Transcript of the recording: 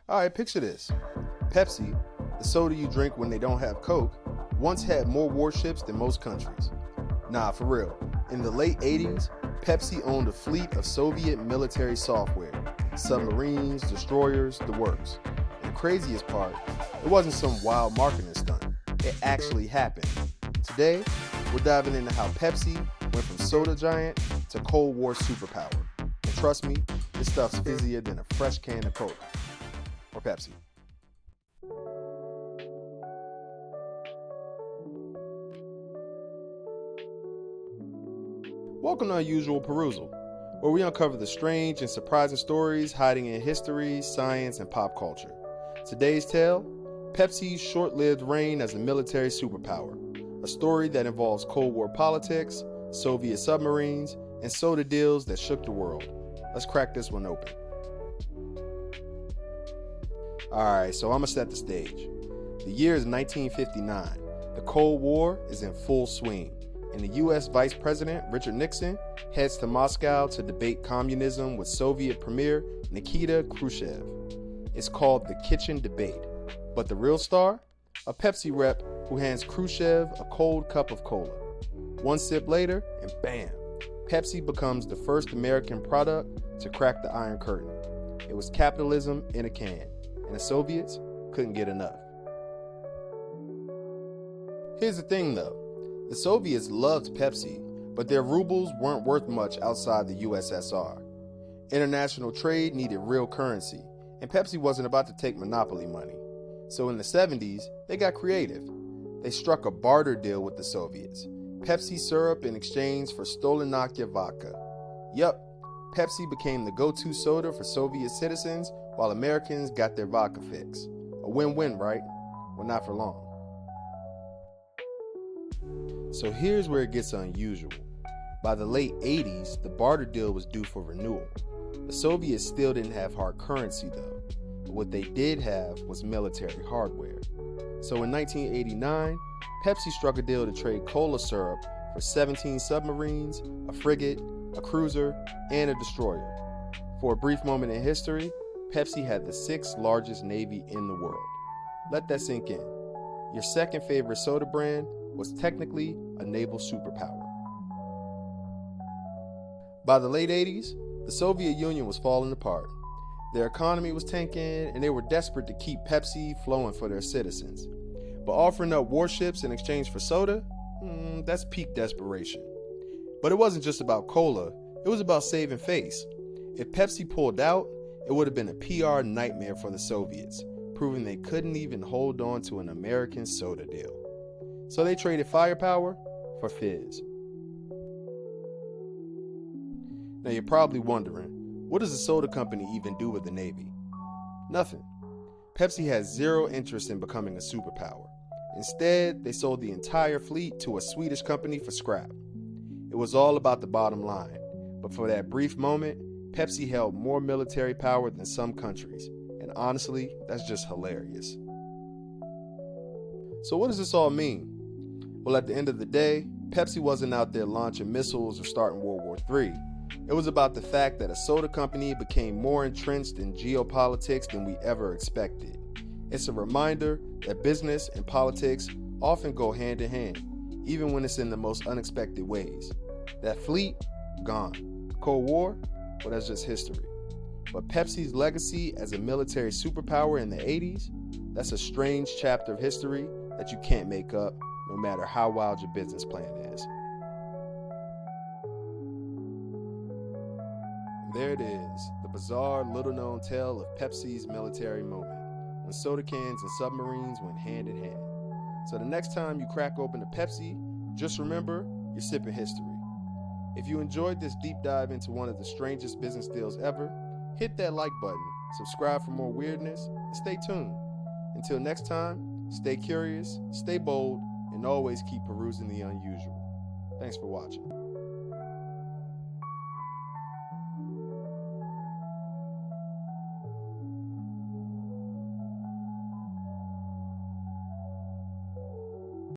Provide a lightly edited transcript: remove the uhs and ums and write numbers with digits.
All right, picture this. Pepsi, the soda you drink when they don't have Coke, once had more warships than most countries. Nah, for real. In the late 80s, Pepsi owned a fleet of Soviet military software, submarines, destroyers, the works. And the craziest part, it wasn't some wild marketing stunt. It actually happened. Today, we're diving into how Pepsi went from soda giant to Cold War superpower. And trust me, this stuff's fizzier than a fresh can of Coke. Or Pepsi. Welcome to Unusual Perusal, where we uncover the strange and surprising stories hiding in history, science, and pop culture. Today's tale, Pepsi's short-lived reign as a military superpower, a story that involves Cold War politics, Soviet submarines, and soda deals that shook the world. Let's crack this one open. Alright, so I'm gonna set the stage. The year is 1959. The Cold War is in full swing, and the US Vice President Richard Nixon heads to Moscow to debate communism with Soviet Premier Nikita Khrushchev. It's called the Kitchen Debate, but the real star? A Pepsi rep who hands Khrushchev a cold cup of cola. One sip later, and bam, Pepsi becomes the first American product to crack the Iron Curtain. It was capitalism in a can, and the Soviets couldn't get enough. Here's the thing though, the Soviets loved Pepsi, but their rubles weren't worth much outside the USSR. International trade needed real currency, and Pepsi wasn't about to take monopoly money. So in the 70s, they got creative. They struck a barter deal with the Soviets. Pepsi syrup in exchange for Stolinakia vodka. Yup, Pepsi became the go-to soda for Soviet citizens while Americans got their vodka fix. A win-win, right? Well, not for long. So here's where it gets unusual. By the late 80s, the barter deal was due for renewal. The Soviets still didn't have hard currency though, but what they did have was military hardware. So in 1989, Pepsi struck a deal to trade cola syrup for 17 submarines, a frigate, a cruiser, and a destroyer. For a brief moment in history, Pepsi had the 6th largest navy in the world. Let that sink in. Your second favorite soda brand was technically a naval superpower. By the late 80s, the Soviet Union was falling apart. Their economy was tanking, and they were desperate to keep Pepsi flowing for their citizens. But offering up warships in exchange for soda? That's peak desperation. But it wasn't just about cola, it was about saving face. If Pepsi pulled out, it would have been a PR nightmare for the Soviets, proving they couldn't even hold on to an American soda deal. So they traded firepower for fizz. Now you're probably wondering, what does a soda company even do with the Navy? Nothing. Pepsi has zero interest in becoming a superpower. Instead, they sold the entire fleet to a Swedish company for scrap. It was all about the bottom line, but for that brief moment, Pepsi held more military power than some countries, and honestly, that's just hilarious. So what does this all mean? Well, at the end of the day, Pepsi wasn't out there launching missiles or starting World War III. It was about the fact that a soda company became more entrenched in geopolitics than we ever expected. It's a reminder that business and politics often go hand in hand, even when it's in the most unexpected ways. That fleet, gone. Cold War? Well, that's just history. But Pepsi's legacy as a military superpower in the 80s, that's a strange chapter of history that you can't make up, no matter how wild your business plan is. And there it is, the bizarre, little-known tale of Pepsi's military moment, when soda cans and submarines went hand in hand. So the next time you crack open a Pepsi, just remember, you're sipping history. If you enjoyed this deep dive into one of the strangest business deals ever, hit that like button, subscribe for more weirdness, and stay tuned. Until next time, stay curious, stay bold, and always keep perusing the unusual. Thanks for watching.